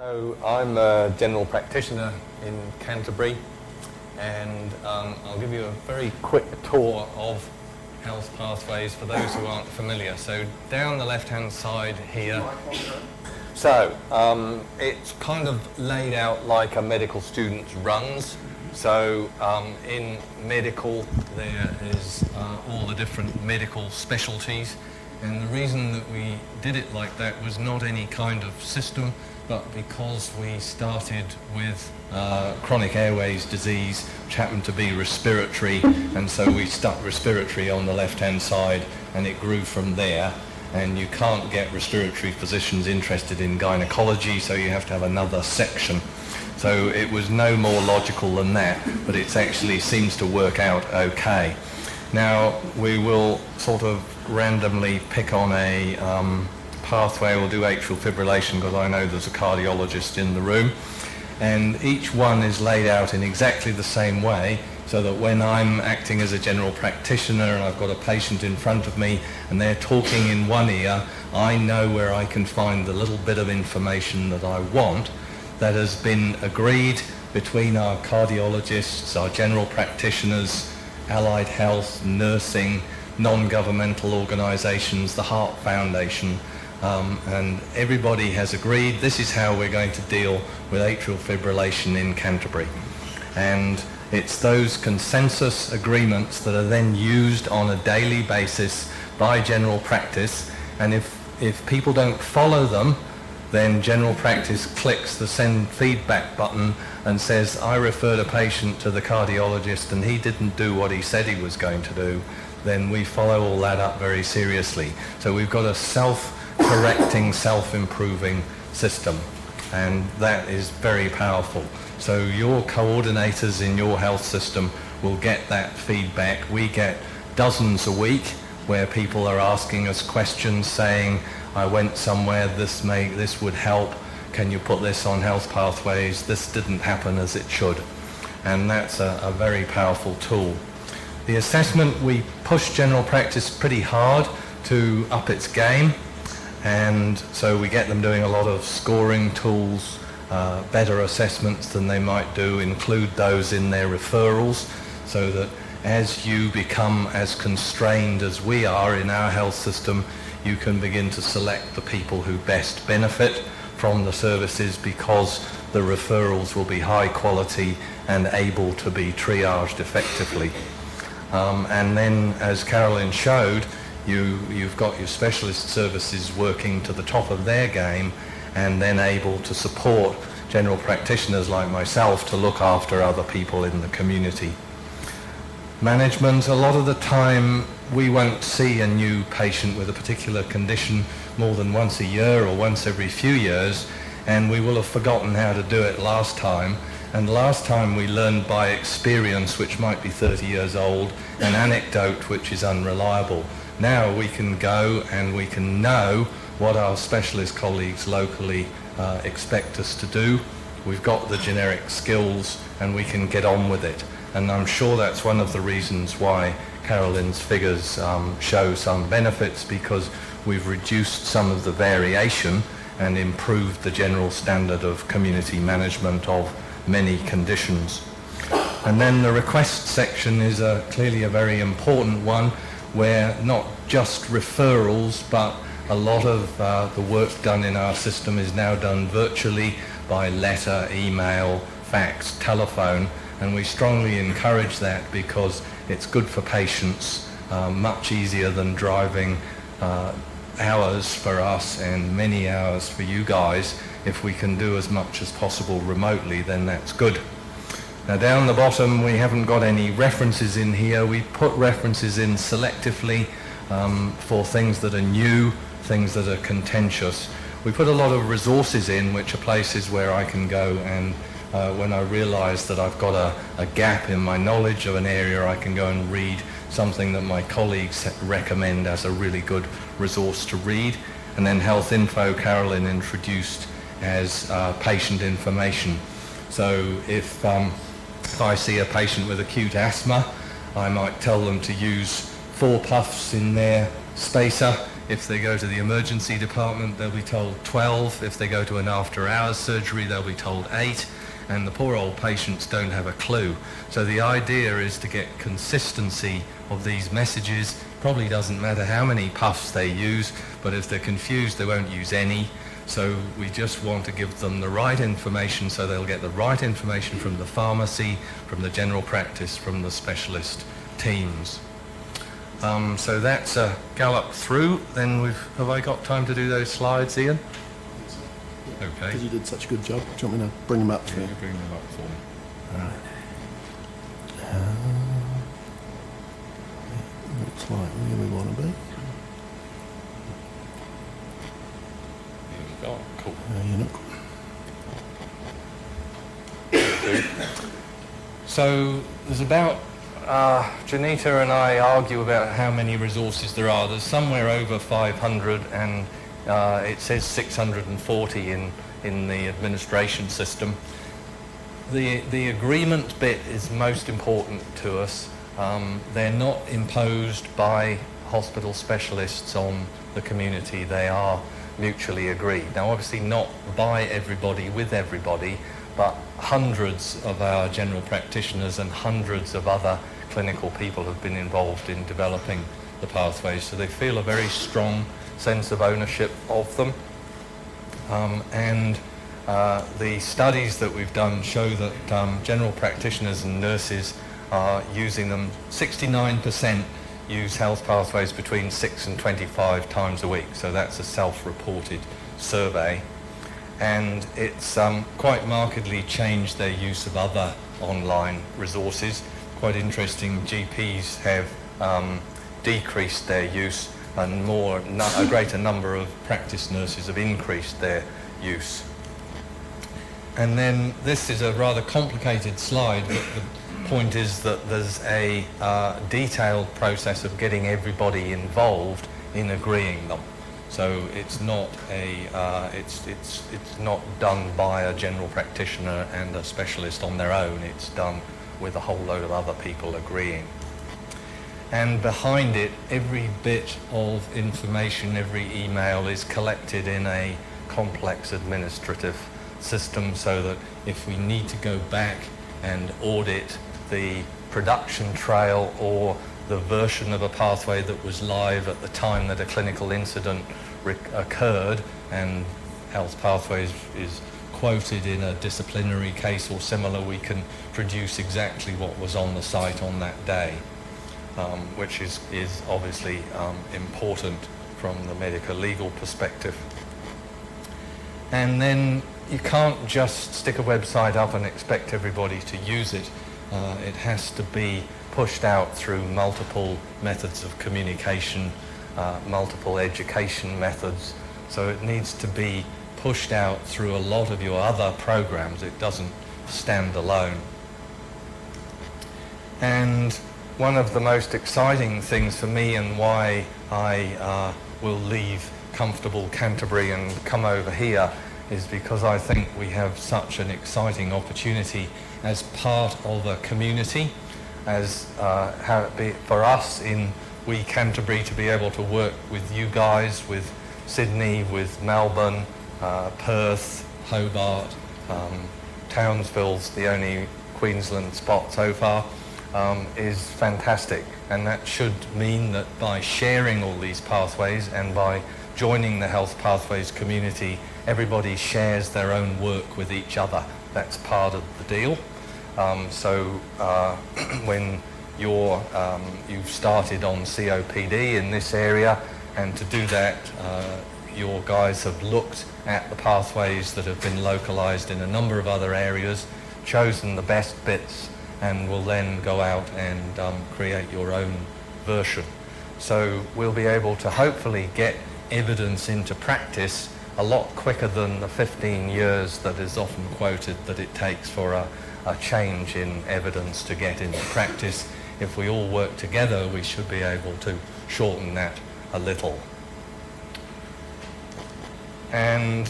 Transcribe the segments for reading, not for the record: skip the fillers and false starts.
So I'm a general practitioner in Canterbury, and I'll give you a very quick tour of health pathways for those who aren't familiar. So down the left-hand side here, so it's kind of laid out like a medical student runs. So in medical there is all the different medical specialties, and the reason that we did it like that was not any kind of system, but because we started with chronic airways disease, which happened to be respiratory, and so we stuck respiratory on the left-hand side, and it grew from there. And you can't get respiratory physicians interested in gynecology, so you have to have another section. So it was no more logical than that, but it actually seems to work out okay. Now we will sort of randomly pick on a pathway. We'll do atrial fibrillation because I know there's a cardiologist in the room, and each one is laid out in exactly the same way, so that when I'm acting as a general practitioner and I've got a patient in front of me and they're talking in one ear, I know where I can find the little bit of information that I want that has been agreed between our cardiologists, our general practitioners, allied health, nursing, non-governmental organisations, the Heart Foundation, and everybody has agreed this is how we're going to deal with atrial fibrillation in Canterbury. And it's those consensus agreements that are then used on a daily basis by general practice, and if people don't follow them, then general practice clicks the send feedback button and says, I referred a patient to the cardiologist and he didn't do what he said he was going to do. Then we follow all that up very seriously. So we've got a self-correcting, self-improving system, and that is very powerful. So your coordinators in your health system will get that feedback. We get dozens a week where people are asking us questions saying, I went somewhere, this would help, can you put this on health pathways, this didn't happen as it should. And that's a very powerful tool. The assessment, we push general practice pretty hard to up its game, and so we get them doing a lot of scoring tools, better assessments than they might do, include those in their referrals, so that as you become as constrained as we are in our health system, you can begin to select the people who best benefit from the services, because the referrals will be high quality and able to be triaged effectively. And then, as Carolyn showed, you've got your specialist services working to the top of their game, and then able to support general practitioners like myself to look after other people in the community. Management, a lot of the time we won't see a new patient with a particular condition more than once a year or once every few years, and we will have forgotten how to do it last time. And last time we learned by experience, which might be 30 years old, an anecdote which is unreliable. Now we can go and we can know what our specialist colleagues locally expect us to do. We've got the generic skills and we can get on with it. And I'm sure that's one of the reasons why Carolyn's figures show some benefits, because we've reduced some of the variation and improved the general standard of community management of many conditions. And then the request section is clearly a very important one, where not just referrals, but a lot of the work done in our system is now done virtually by letter, email, fax, telephone, and we strongly encourage that because it's good for patients, much easier than driving hours for us and many hours for you guys. If we can do as much as possible remotely, then that's good. Now down the bottom we haven't got any references in here. We put references in selectively for things that are new, things that are contentious. We put a lot of resources in, which are places where I can go and when I realise that I've got a gap in my knowledge of an area, I can go and read something that my colleagues recommend as a really good resource to read. And then health info, Carolyn introduced as patient information. So if I see a patient with acute asthma, I might tell them to use 4 puffs in their spacer If they go to the emergency department, they'll be told 12. If they go to an after-hours surgery, they'll be told 8. And the poor old patients don't have a clue. So the idea is to get consistency of these messages. Probably doesn't matter how many puffs they use, but if they're confused, they won't use any. So we just want to give them the right information so they'll get the right information from the pharmacy, from the general practice, from the specialist teams. So that's a gallop through. Then have I got time to do those slides, Ian? Yeah. Okay. Because you did such a good job. Do you want me to bring them up for you? Bring them up for me. All right. Looks like where we want to be. Here we go. Cool. You're not. So there's about, Janita and I argue about how many resources there are. There's somewhere over 500 and it says 640 in the administration system. The agreement bit is most important to us. They're not imposed by hospital specialists on the community. They are mutually agreed. Now obviously not by everybody, with everybody, but hundreds of our general practitioners and hundreds of other clinical people have been involved in developing the pathways, so they feel a very strong sense of ownership of them. The studies that we've done show that general practitioners and nurses are using them. 69% use health pathways between 6 and 25 times a week, so that's a self-reported survey. And it's quite markedly changed their use of other online resources. Quite interesting, GPs have decreased their use, and a greater number of practice nurses have increased their use. And then this is a rather complicated slide, but the point is that there's a detailed process of getting everybody involved in agreeing them. So it's not it's not done by a general practitioner and a specialist on their own. It's done with a whole load of other people agreeing. And behind it, every bit of information, every email is collected in a complex administrative system, so that if we need to go back and audit the production trail or the version of a pathway that was live at the time that a clinical incident occurred, and health pathways is quoted in a disciplinary case or similar, we can produce exactly what was on the site on that day, which is obviously important from the medical legal perspective. And then you can't just stick a website up and expect everybody to use it. It has to be pushed out through multiple methods of communication, multiple education methods. So it needs to be pushed out through a lot of your other programs. It doesn't stand alone. And one of the most exciting things for me, and why I will leave comfortable Canterbury and come over here, is because I think we have such an exciting opportunity as part of a community, as how it be for us in Canterbury to be able to work with you guys, with Sydney, with Melbourne, Perth, Hobart, Townsville's the only Queensland spot so far, is fantastic. And that should mean that by sharing all these pathways and by joining the Health Pathways community, everybody shares their own work with each other. That's part of the deal. When you've started on COPD in this area, and to do that, your guys have looked at the pathways that have been localized in a number of other areas, chosen the best bits, and will then go out and create your own version. So we'll be able to hopefully get evidence into practice a lot quicker than the 15 years that is often quoted that it takes for a change in evidence to get into practice. If we all work together, we should be able to shorten that a little. And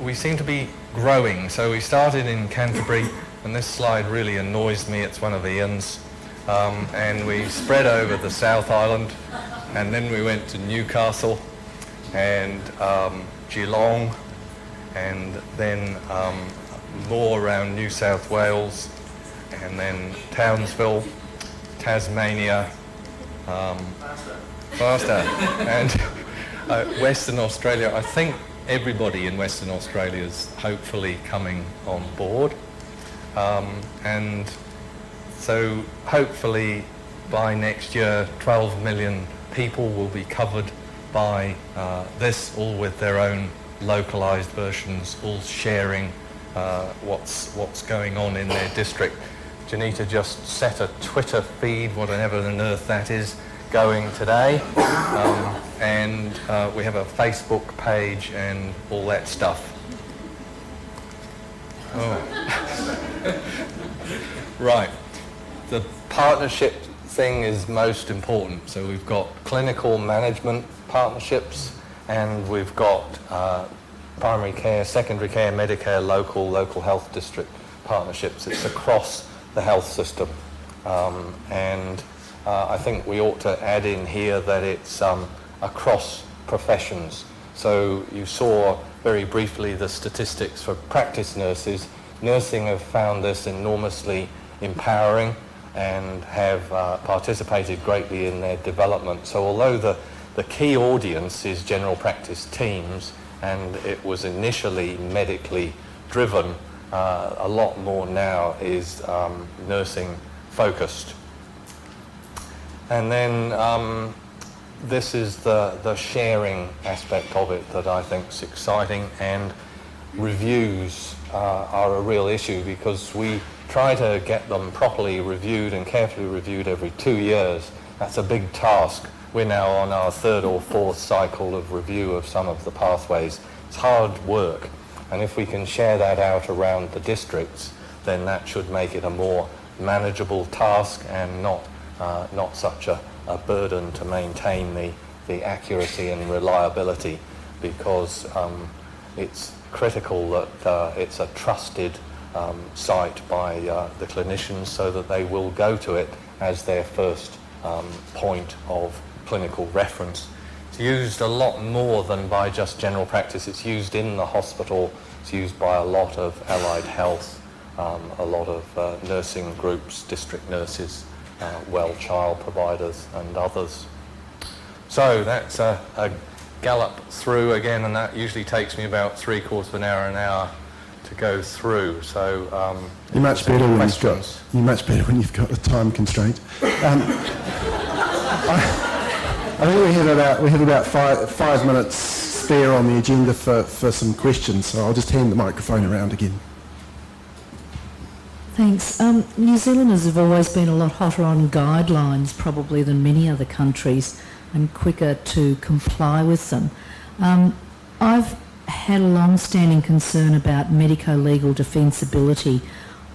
we seem to be growing. So we started in Canterbury, and this slide really annoys me. It's one of Ian's. And we spread over the South Island, and then we went to Newcastle, and Geelong, and then more around New South Wales, and then Townsville, Tasmania, faster, and Western Australia. I think everybody in Western Australia is hopefully coming on board, and so hopefully by next year 12 million people will be covered by this, all with their own localised versions, all sharing what's going on in their district. Janita just set a Twitter feed, whatever on earth that is, going today, and we have a Facebook page and all that stuff. Oh. Right, the partnership thing is most important. So we've got clinical management partnerships, and we've got primary care, secondary care, Medicare, local health district partnerships. It's across the health system, and I think we ought to add in here that it's across professions. So you saw very briefly the statistics for practice nurses. Nursing have found this enormously empowering and have participated greatly in their development. So although the key audience is general practice teams, and it was initially medically driven, a lot more now is nursing focused. And then this is the sharing aspect of it that I think is exciting, and reviews are a real issue because we try to get them properly reviewed and carefully reviewed every 2 years. That's a big task. We're now on our 3rd or 4th cycle of review of some of the pathways. It's hard work, and if we can share that out around the districts, then that should make it a more manageable task and not such a burden to maintain the accuracy and reliability, because it's critical that it's a trusted site by the clinicians, so that they will go to it as their first point of clinical reference. It's used a lot more than by just general practice. It's used in the hospital. It's used by a lot of allied health, a lot of nursing groups, district nurses, well child providers and others. So that's a gallop through again, and that usually takes me about 3/4 of an hour to go through. So You're much better when you've got a time constraint. I think we have about five minutes spare on the agenda for some questions, so I'll just hand the microphone around again. Thanks. New Zealanders have always been a lot hotter on guidelines probably than many other countries, and quicker to comply with them. I've had a long-standing concern about medico-legal defensibility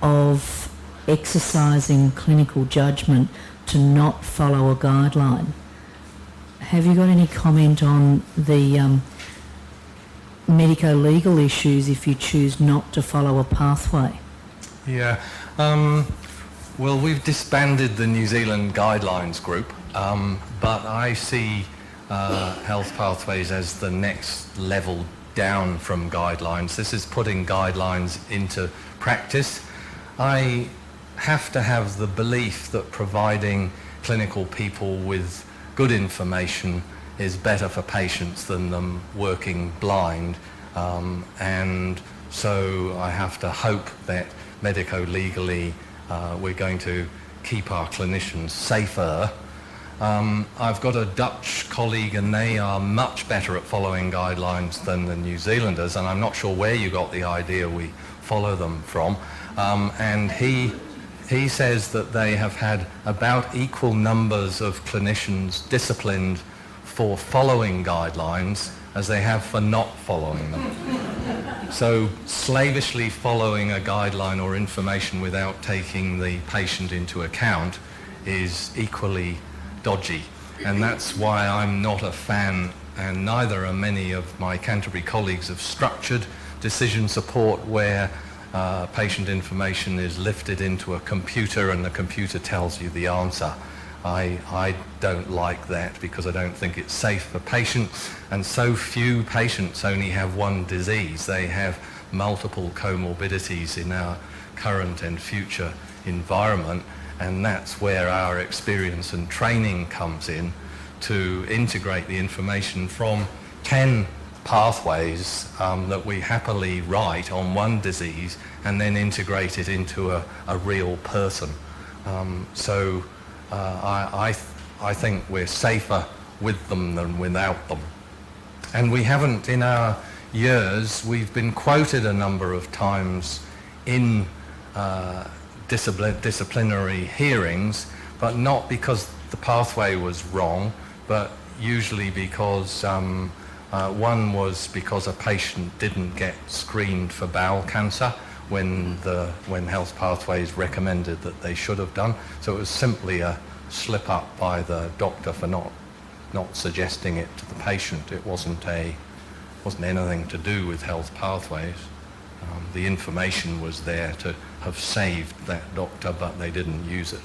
of exercising clinical judgment to not follow a guideline. Have you got any comment on the medico-legal issues if you choose not to follow a pathway? Yeah. Well, we've disbanded the New Zealand Guidelines group, but I see health pathways as the next level down from guidelines. This is putting guidelines into practice. I have to have the belief that providing clinical people with good information is better for patients than them working blind, and so I have to hope that medico-legally we're going to keep our clinicians safer. I've got a Dutch colleague, and they are much better at following guidelines than the New Zealanders, and I'm not sure where you got the idea we follow them from. And he says that they have had about equal numbers of clinicians disciplined for following guidelines as they have for not following them. So slavishly following a guideline or information without taking the patient into account is equally dodgy. And that's why I'm not a fan, and neither are many of my Canterbury colleagues, of structured decision support where patient information is lifted into a computer and the computer tells you the answer. I don't like that because I don't think it's safe for patients, and so few patients only have one disease. They have multiple comorbidities in our current and future environment, and that's where our experience and training comes in to integrate the information from 10 pathways that we happily write on one disease and then integrate it into a real person. I think we're safer with them than without them. And we haven't, in our years, we've been quoted a number of times in disciplinary hearings, but not because the pathway was wrong, but usually because one was because a patient didn't get screened for bowel cancer when Health Pathways recommended that they should have done. So it was simply a slip up by the doctor for not suggesting it to the patient. It wasn't anything to do with Health Pathways. The information was there to have saved that doctor, but they didn't use it.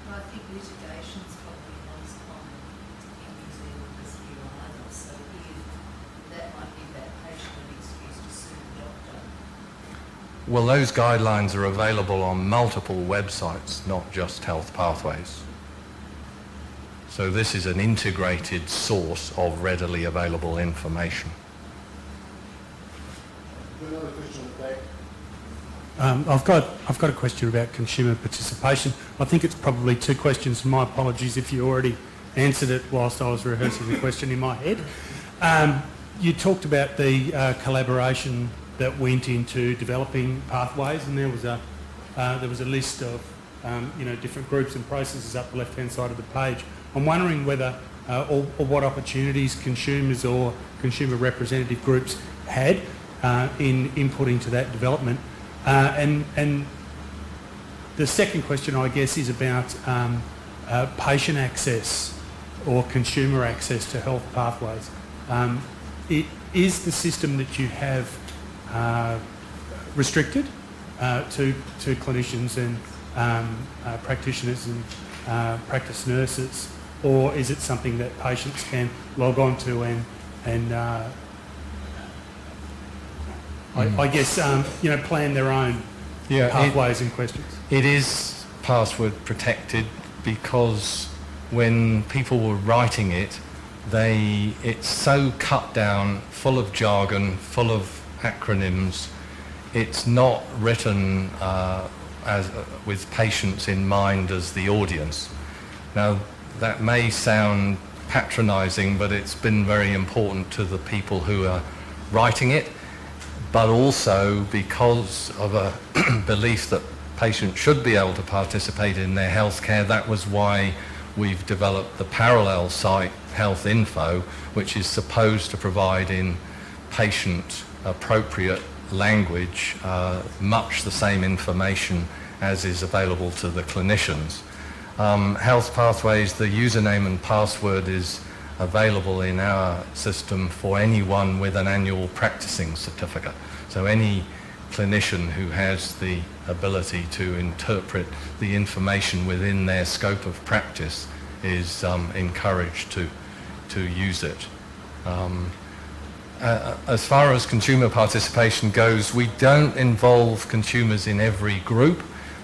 I think litigation is probably not as common in New Zealand as here either, so that might give that patient an excuse to sue the doctor. Well, those guidelines are available on multiple websites, not just Health Pathways. So this is an integrated source of readily available information. Another question on the back. I've got a question about consumer participation. I think it's probably two questions. My apologies if you already answered it whilst I was rehearsing the question in my head. You talked about the collaboration that went into developing pathways, and there was a list of different groups and processes up the left-hand side of the page. I'm wondering whether or what opportunities consumers or consumer representative groups had in inputting to that development. And the second question, I guess, is about patient access or consumer access to health pathways. Is the system that you have restricted to clinicians and practitioners and practice nurses, or is it something that patients can log on to and I guess plan their own pathways and questions? It is password protected because when people were writing it, it's so cut down, full of jargon, full of acronyms. It's not written with patients in mind as the audience. Now, that may sound patronising, but it's been very important to the people who are writing it, but also because of a belief that patients should be able to participate in their healthcare. That was why we've developed the parallel site Health Info, which is supposed to provide in patient-appropriate language much the same information as is available to the clinicians. Health Pathways, the username and password is available in our system for anyone with an annual practicing certificate. So any clinician who has the ability to interpret the information within their scope of practice is encouraged to use it. As far as consumer participation goes, we don't involve consumers in every group,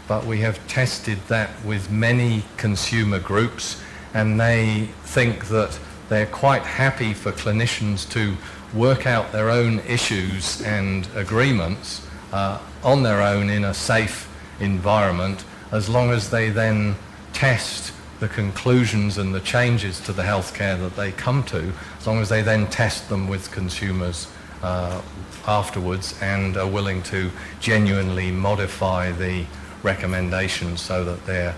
but we have tested that with many consumer groups, and they think that they're quite happy for clinicians to work out their own issues and agreements on their own in a safe environment, as long as they then test the conclusions and the changes to the healthcare that they come to, as long as they then test them with consumers afterwards and are willing to genuinely modify the recommendations so that they're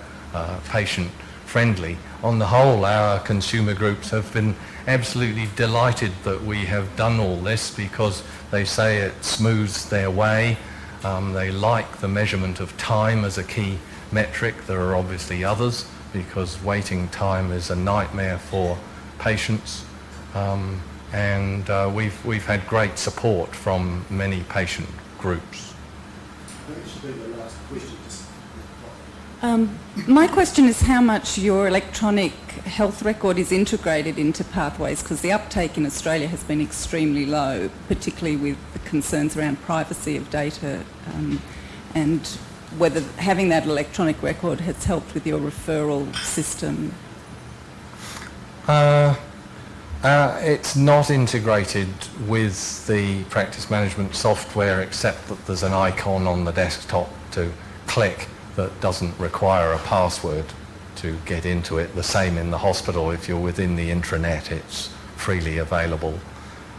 patient-friendly. On the whole, our consumer groups have been absolutely delighted that we have done all this, because they say it smooths their way. They like the measurement of time as a key metric. There are obviously others, because waiting time is a nightmare for patients. And we've had great support from many patient groups. I think it should be the last question. My question is how much your electronic health record is integrated into Pathways, because the uptake in Australia has been extremely low, particularly with the concerns around privacy of data, and whether having that electronic record has helped with your referral system. It's not integrated with the practice management software, except that there's an icon on the desktop to click that doesn't require a password to get into it. The same in the hospital. If you're within the intranet, it's freely available.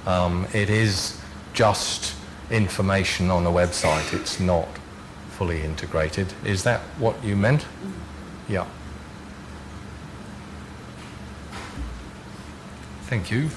It is just information on a website. It's not fully integrated. Is that what you meant? Yeah. Thank you.